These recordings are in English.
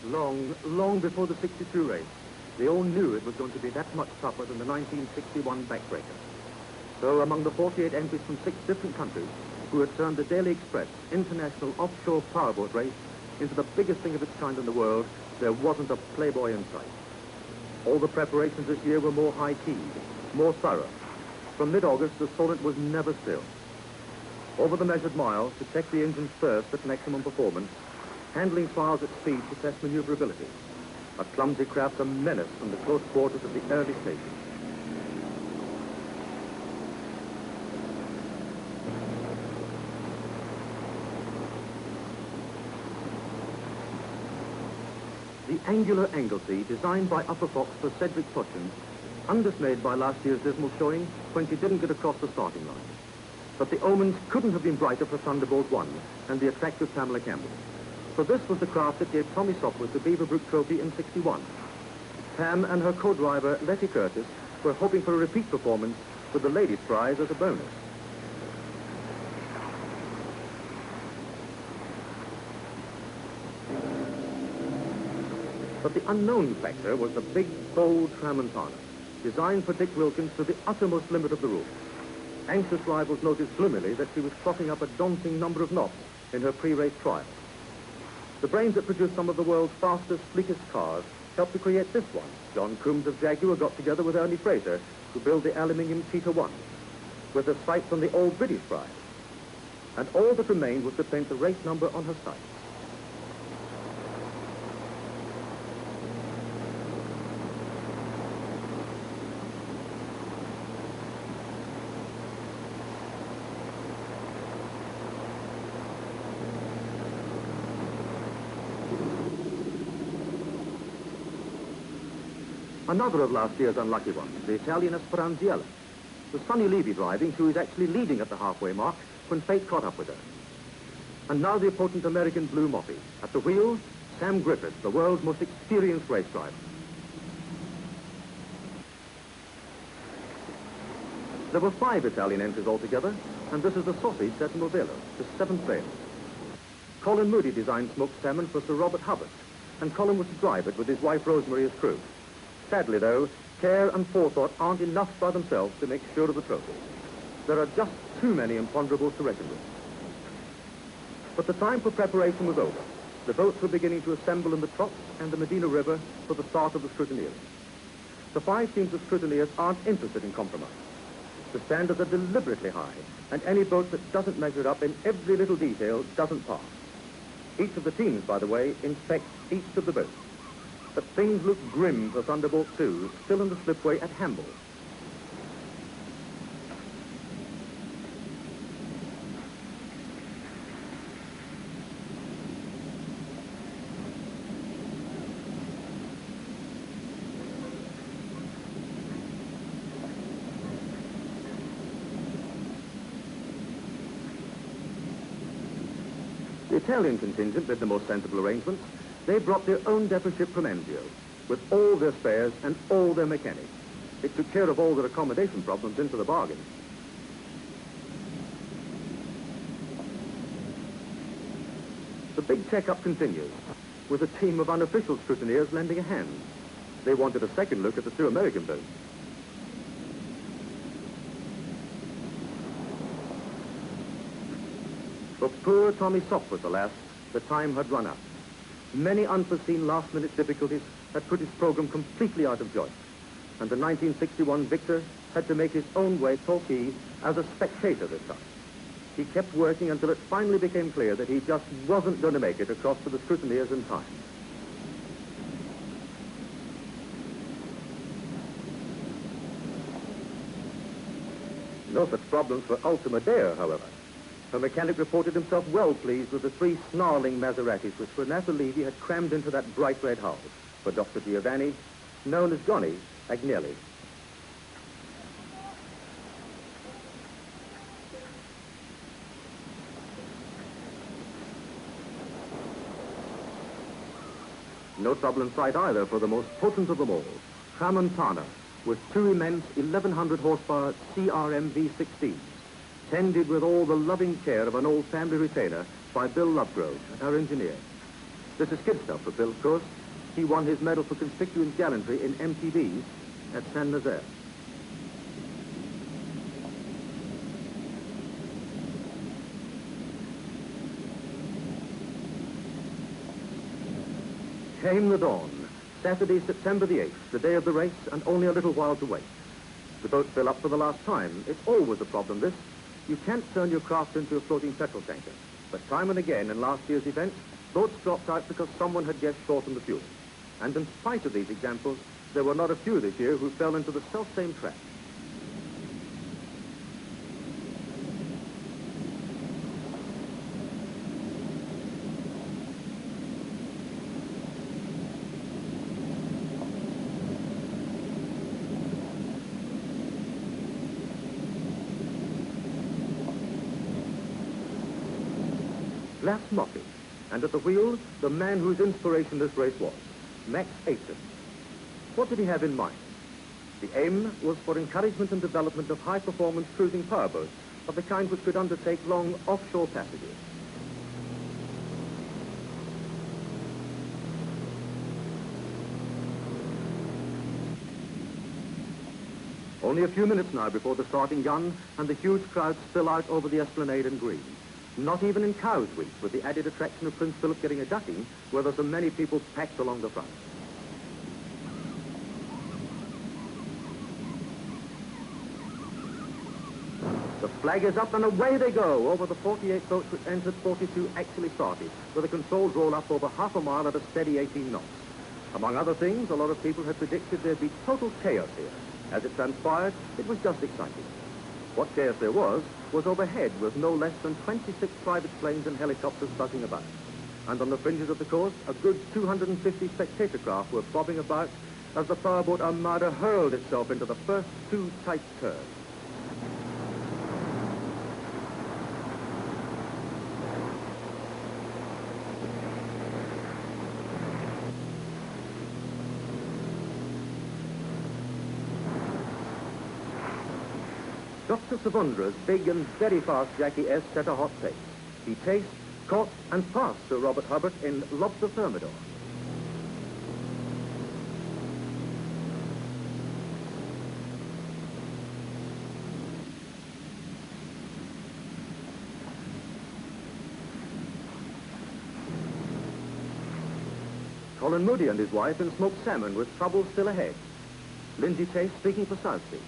long before the 62 race, they all knew it was going to be that much tougher than the 1961 backbreaker. So among the 48 entries from 6 different countries who had turned the Daily Express International Offshore Powerboat Race into the biggest thing of its kind in the world, there wasn't a playboy in sight. All the preparations this year were more high-key, more thorough. From mid-August, the Solent was never still. Over the measured mile, to check the engine's thirst at maximum performance, handling files at speed to test maneuverability. A clumsy craft, a menace from the close quarters of the early stages. The angular Anglesey, designed by Upper Fox for Cedric Potchin, undismayed by last year's dismal showing when she didn't get across the starting line. But the omens couldn't have been brighter for Thunderbolt 1 and the attractive Pamela Campbell. For this was the craft that gave Tommy Sopwith the Beaverbrook Trophy in '61. Pam and her co-driver, Letty Curtis, were hoping for a repeat performance with the ladies' prize as a bonus. But the unknown factor was the big, bold Tramontana, designed for Dick Wilkins to the uttermost limit of the rules. Anxious rivals noticed gloomily that she was clocking up a daunting number of knots in her pre-race trial. The brains that produced some of the world's fastest, sleekest cars helped to create this one. John Coombs of Jaguar got together with Ernie Fraser to build the aluminium Cheetah 1, with the sights on the old British prize. And all that remained was to paint the race number on her sights. Another of last year's unlucky ones, the Italian Speranziella. With Sonny Levy driving, she was actually leading at the halfway mark when fate caught up with her. And now the potent American Blue Moppy. At the wheel, Sam Griffith, the world's most experienced race driver. There were 5 Italian entries altogether, and this is the sausage set Novello, the 7th race. Colin Moody designed smoked salmon for Sir Robert Hubbard, and Colin was to drive it with his wife Rosemary as crew. Sadly, though, care and forethought aren't enough by themselves to make sure of the trophy. There are just too many imponderables to reckon with. But the time for preparation was over. The boats were beginning to assemble in the Trops and the Medina River for the start of the Scrutineers. The 5 teams of Scrutineers aren't interested in compromise. The standards are deliberately high, and any boat that doesn't measure up in every little detail doesn't pass. Each of the teams, by the way, inspects each of the boats. But things look grim for Thunderbolt 2, still in the slipway at Hamble. The Italian contingent did the most sensible arrangements. They brought their own depot ship from Anzio, with all their spares and all their mechanics. It took care of all their accommodation problems into the bargain. The big checkup continues, with a team of unofficial scrutineers lending a hand. They wanted a second look at the 2 American boats. For poor Tommy Sopwith, alas, the time had run out. Many unforeseen last-minute difficulties had put his program completely out of joint, and the 1961 victor had to make his own way Torquay as a spectator this time. He kept working until it finally became clear that he just wasn't going to make it across to the Scrutineers in time. No such problems for Ultima Deo, however. Her mechanic reported himself well pleased with the 3 snarling Maseratis which Renata Levy had crammed into that bright red hull for Dr. Giovanni, known as Johnny Agnelli. No trouble in sight either for the most potent of them all, Tramontana, with 2 immense 1,100 horsepower CRM V16s. Tended with all the loving care of an old family retainer by Bill Lovegrove, our engineer. This is kid stuff for Bill, of course. He won his medal for conspicuous gallantry in MTVs at Saint-Nazaire. Came the dawn. Saturday, September the 8th, the day of the race, and only a little while to wait. The boats fill up for the last time. It's always a problem, this. You can't turn your craft into a floating petrol tanker. But time and again in last year's event, boats dropped out because someone had guessed short on the fuel. And in spite of these examples, there were not a few this year who fell into the self-same trap. Glass mopping, and at the wheel, the man whose inspiration this race was, Max Aitken. What did he have in mind? The aim was for encouragement and development of high-performance cruising powerboats of the kind which could undertake long offshore passages. Only a few minutes now before the starting gun, and the huge crowds spill out over the esplanade and green. Not even in Cowes Week, with the added attraction of Prince Philip getting a ducking, were there so many people packed along the front. The flag is up and away they go. Over the 48 boats which entered, 42 actually started, with a controlled roll-up over half a mile at a steady 18 knots. Among other things, a lot of people had predicted there'd be total chaos here. As it transpired, it was just exciting. What chaos there was overhead with no less than 26 private planes and helicopters buzzing about. And on the fringes of the course, a good 250 spectator craft were bobbing about as the Powerboat Armada hurled itself into the first two tight curves. Dr. Savundra's big and very fast Jackie S set a hot pace. He chased, caught, and passed Sir Robert Hubbard in Lobster Thermidor. Colin Moody and his wife in smoked salmon with trouble still ahead. Lindsay Chase speaking for Southsea.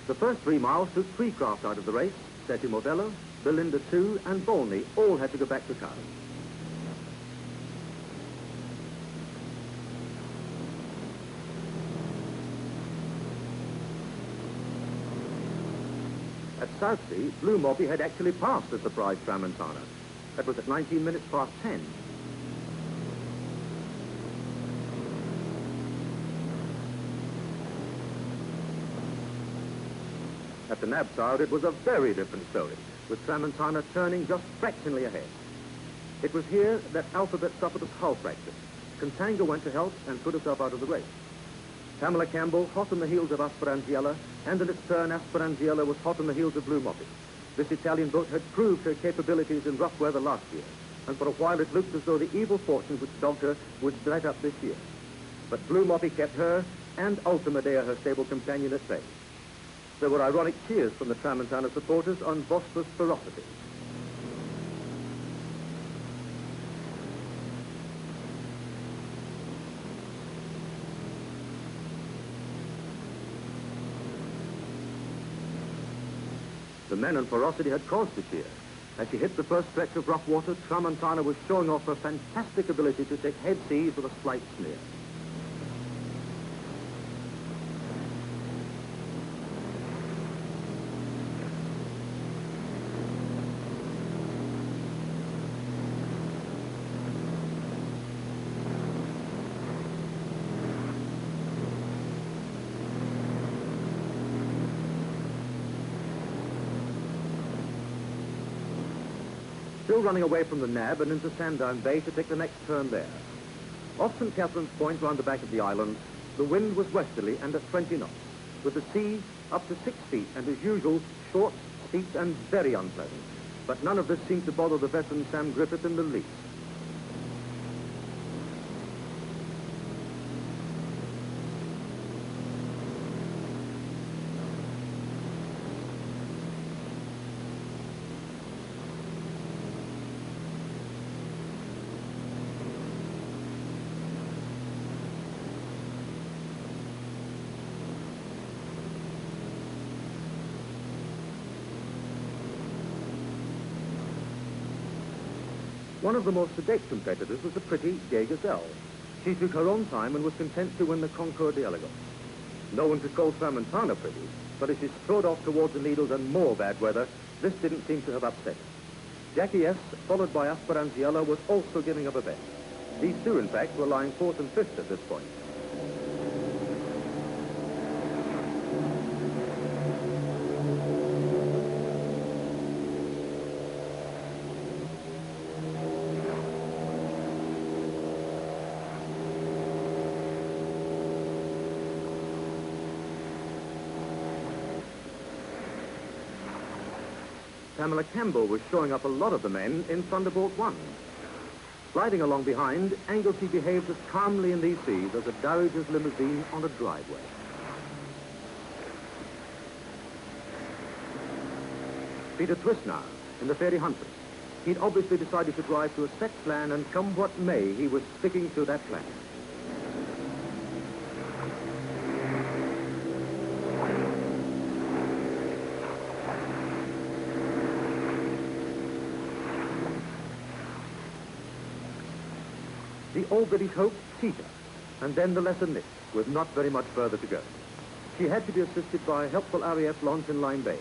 The first 3 miles took 3 craft out of the race. Seti Movello, Belinda 2, and Bolney all had to go back to Cowes. At Southsea, Blue Moppy had actually passed the surprise Tramontana. That was at 19 minutes past 10. At the Nabside, it was a very different story, with Tramontana turning just fractionally ahead. It was here that Alphabet suffered a hull fracture. Contanga went to help and put herself out of the race. Pamela Campbell, hot on the heels of Asperanziella, and in its turn, Asperanziella was hot on the heels of Blue Moppy. This Italian boat had proved her capabilities in rough weather last year, and for a while it looked as though the evil fortune which dogged her would drag up this year. But Blue Moppy kept her and Ultima Dea, her stable companion, at bay. There were ironic cheers from the Tramontana supporters on boisterous ferocity. The men on ferocity had cause to cheer. As she hit the first stretch of rough water, Tramontana was showing off her fantastic ability to take head seas with a slight sneer. Still running away from the Nab and into Sandown Bay to take the next turn there. Off St. Catherine's Point round the back of the island, the wind was westerly and at 20 knots, with the sea up to 6 feet and, as usual, short, steep and very unpleasant. But none of this seemed to bother the veteran Sam Griffith in the least. One of the more sedate competitors was the pretty gay gazelle. She took her own time and was content to win the Concours d'Elegance. No one could call Tramontana pretty, but as she strode off towards the Needles and more bad weather, this didn't seem to have upset her. Jackie S., followed by Esperanziella, was also giving up a bet. These two, in fact, were lying fourth and fifth at this point. Pamela Campbell was showing up a lot of the men in Thunderbolt 1. Sliding along behind, Anglesey behaved as calmly in these seas as a dowager's limousine on a driveway. Peter Twist now, in the Fairy Huntress. He'd obviously decided to drive to a set plan, and come what may, he was sticking to that plan. The All British Hope, Tita, and then the lesser Nick, with not very much further to go. She had to be assisted by a helpful RAF launch in Lyme Bay.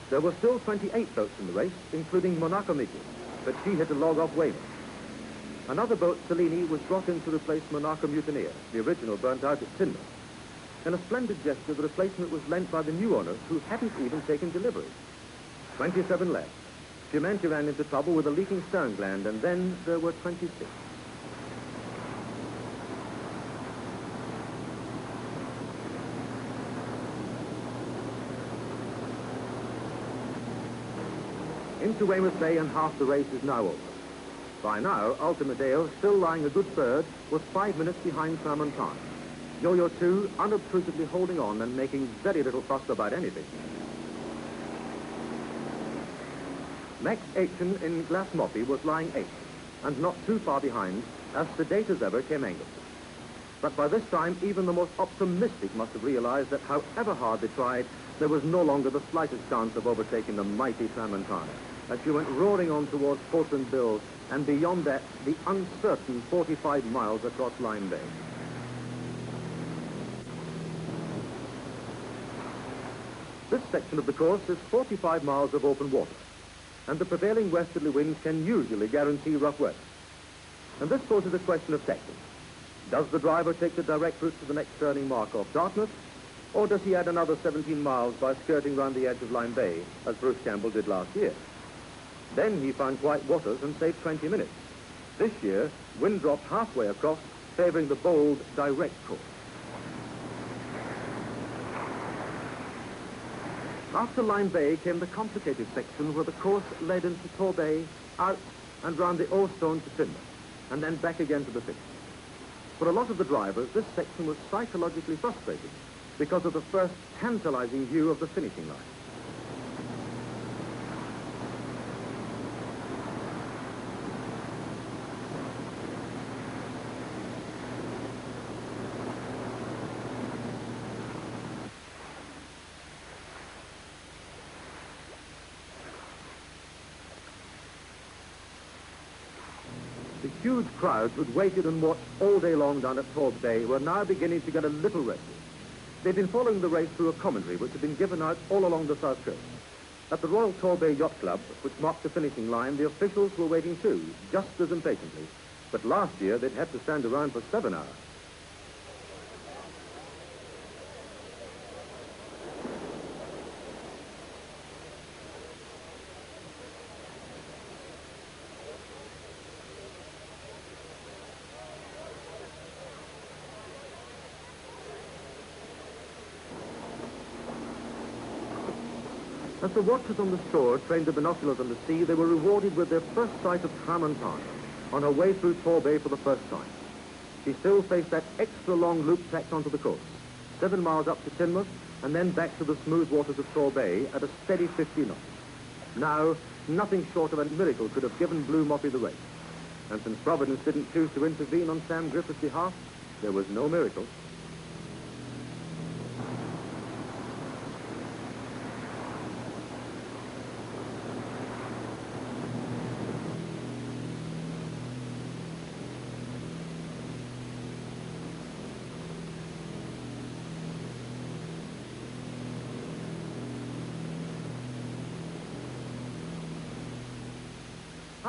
There were still 28 boats in the race, including Monaco Mickey, but she had to log off Weymouth. Another boat, Cellini, was brought in to replace Monaco Mutineer, the original burnt out at Teignmouth. In a splendid gesture, the replacement was lent by the new owners, who hadn't even taken delivery. 27 left. Giumanti ran into trouble with a leaking stern gland, and then there were 26. Into Weymouth Bay, and half the race is now over. By now, Ultimadeo, still lying a good third, was 5 minutes behind Tramontana. Yo-Yo 2, unobtrusively holding on and making very little fuss about anything. Max Aitken in Glass Moppy was lying 8th, and not too far behind, as sedate as ever came Anglesey. But by this time, even the most optimistic must have realized that however hard they tried, there was no longer the slightest chance of overtaking the mighty Tramontana, as she went roaring on towards Portland Bill, and beyond that, the uncertain 45 miles across Lyme Bay. This section of the course is 45 miles of open water, and the prevailing westerly winds can usually guarantee rough weather. And this poses a question of tactics. Does the driver take the direct route to the next turning mark off Dartmouth, or does he add another 17 miles by skirting round the edge of Lyme Bay, as Bruce Campbell did last year? Then he found quiet waters and saved 20 minutes. This year, wind dropped halfway across, favouring the bold, direct course. After Lyme Bay came the complicated section where the course led into Torbay, out and round the O'Stone to Teignmouth, and then back again to the finish. For a lot of the drivers, this section was psychologically frustrating because of the first tantalizing view of the finishing line. The huge crowds who'd waited and watched all day long down at Torbay were now beginning to get a little restless. They'd been following the race through a commentary which had been given out all along the south coast. At the Royal Torbay Yacht Club, which marked the finishing line, the officials were waiting too, just as impatiently. But last year, they'd had to stand around for 7 hours. As the watchers on the shore trained the binoculars on the sea, they were rewarded with their first sight of Tramontana on her way through Torbay for the first time. She still faced that extra long loop tacked onto the coast, 7 miles up to Teignmouth, and then back to the smooth waters of Torbay at a steady 50 knots. Now, nothing short of a miracle could have given Blue Moppy the race. And since Providence didn't choose to intervene on Sam Griffith's behalf, there was no miracle.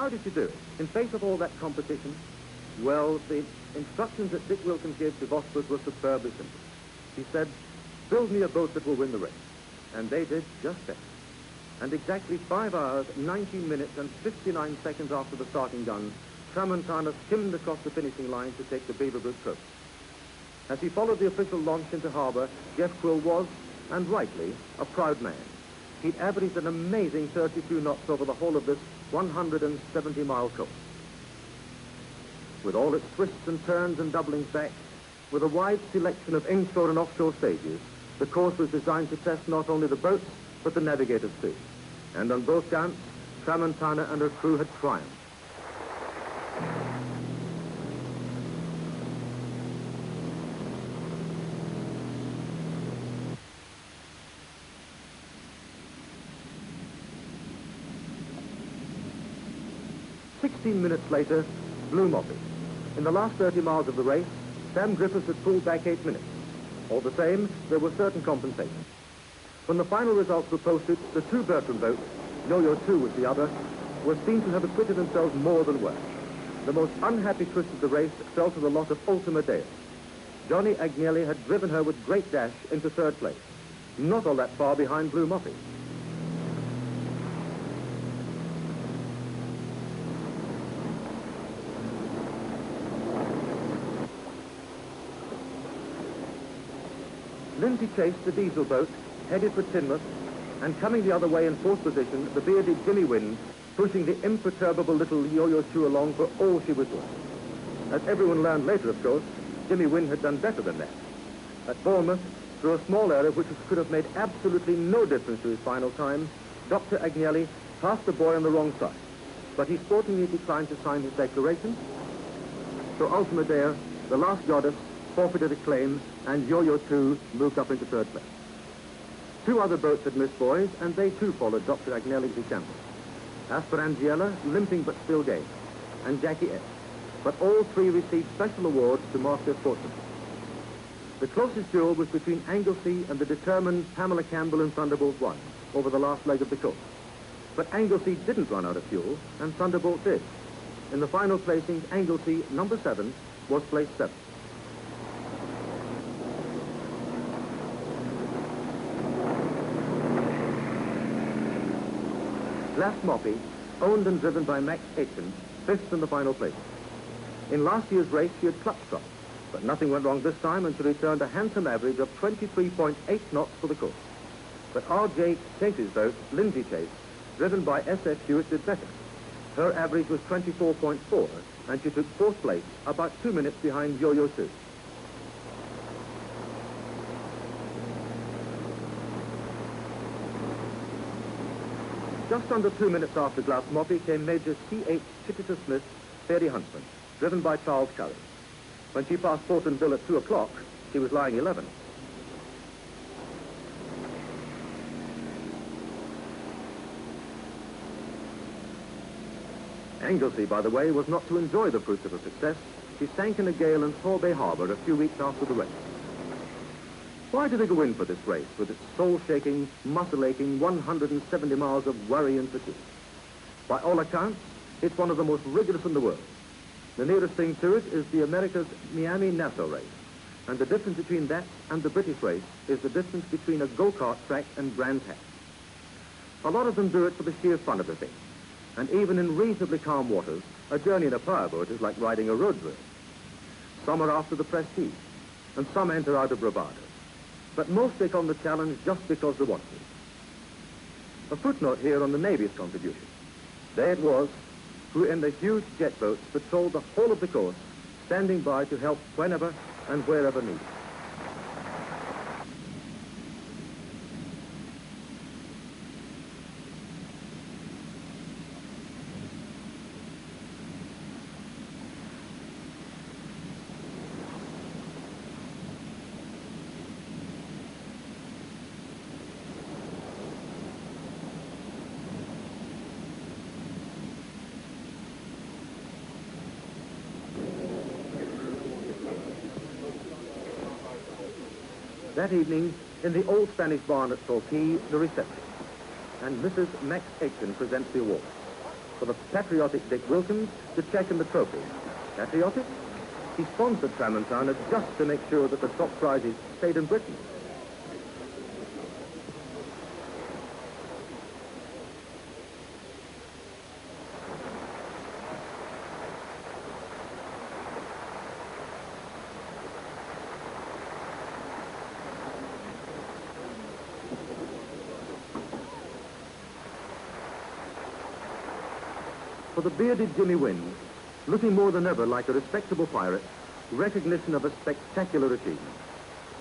how did you do it? In face of all that competition? Well, the instructions that Dick Wilkins gave to Vosper were superbly simple. He said, build me a boat that will win the race. And they did just that. And exactly 5 hours, 19 minutes, and 59 seconds after the starting gun, Tramontana skimmed across the finishing line to take the Beaverbrook trophy. As he followed the official launch into harbor, Jeff Quill was, and rightly, a proud man. He'd averaged an amazing 32 knots over the whole of this 170-mile coast. With all its twists and turns and doublings back, with a wide selection of inshore and offshore stages, the course was designed to test not only the boats, but the navigators too. And on both counts, Tramontana and her crew had triumphed. "16 minutes later, Blue Moppy. In the last 30 miles of the race, Sam Griffiths had pulled back 8 minutes. All the same, there were certain compensations. When the final results were posted, the two Bertram boats, Yo-Yo 2 was the other, were seen to have acquitted themselves more than well. The most unhappy twist of the race fell to the lot of Ultima Deo. Johnny Agnelli had driven her with great dash into third place, not all that far behind Blue Moppy. Lindsay chased the diesel boat, headed for Teignmouth, and coming the other way in fourth position, the bearded Jimmy Wynne, pushing the imperturbable little Yo-Yo 2 along for all she was worth. As everyone learned later, of course, Jimmy Wynne had done better than that. At Bournemouth, through a small error which could have made absolutely no difference to his final time, Dr. Agnelli passed the boy on the wrong side. But he sportingly declined to sign his declaration. So Ultima Deo, the last goddess, forfeited a claim, and Yo-Yo 2 moved up into third place. Two other boats had missed buoys, and they too followed Dr. Agnelli's example. Esperanziella, limping but still game, and Jackie S. But all three received special awards to mark their fortune. The closest duel was between Anglesey and the determined Pamela Campbell and Thunderbolt 1 over the last leg of the course. But Anglesey didn't run out of fuel, and Thunderbolt did. In the final placings, Anglesey, number 7, was placed 7th. Last Moppy, owned and driven by Max Aitken, 5th in the final place. In last year's race, she had clutched trouble, but nothing went wrong this time, and she returned a handsome average of 23.8 knots for the course. But R.J. Chase's boat, Lindsay Chase, driven by S.F. Hewitt, did better. Her average was 24.4, and she took 4th place, about 2 minutes behind Yo-Yo 2. Just under 2 minutes after Glass Moppy came Major C.H. Chichester Smith's Fairy Huntsman, driven by Charles Curry. When she passed Portland Bill at 2 o'clock, she was lying 11. Anglesey, by the way, was not to enjoy the fruits of her success. She sank in a gale in Torbay Harbor a few weeks after the race. Why did they go in for this race with its soul-shaking, muscle-aching 170 miles of worry and fatigue? By all accounts, it's one of the most rigorous in the world. The nearest thing to it is the America's Miami-Nassau race, and the difference between that and the British race is the difference between a go-kart track and Grand Hat. A lot of them do it for the sheer fun of the thing, and even in reasonably calm waters, a journey in a powerboat is like riding a road drill. Some are after the prestige, and some enter out of bravado. But most take on the challenge just because they want to. A footnote here on the Navy's contribution. There it was, who in the huge jet boats patrolled the whole of the course, standing by to help whenever and wherever needed. That evening, in the old Spanish barn at Torquay, the reception. And Mrs. Max Aitken presents the award. for the patriotic Dick Wilkins to check in the trophy. Patriotic? He sponsored Tramontana just to make sure that the top prizes stayed in Britain. For the bearded Jimmy Wynne, looking more than ever like a respectable pirate, recognition of a spectacular achievement.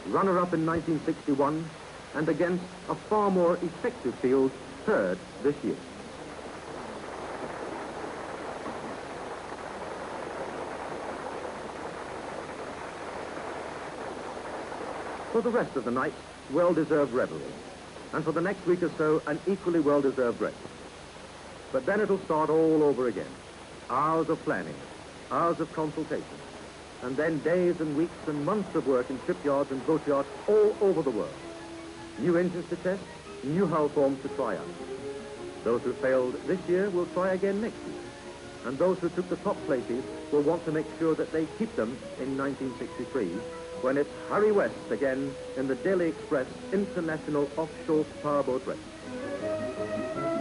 Runner-up in 1961, and against a far more effective field, third this year. For the rest of the night, well-deserved revelry. And for the next week or so, an equally well-deserved rest. But then it'll start all over again. Hours of planning, hours of consultation, and then days and weeks and months of work in shipyards and boatyards all over the world. New engines to test, new hull forms to try out. Those who failed this year will try again next year. And those who took the top places will want to make sure that they keep them in 1963, when it's hurry west again in the Daily Express International Offshore Powerboat Race.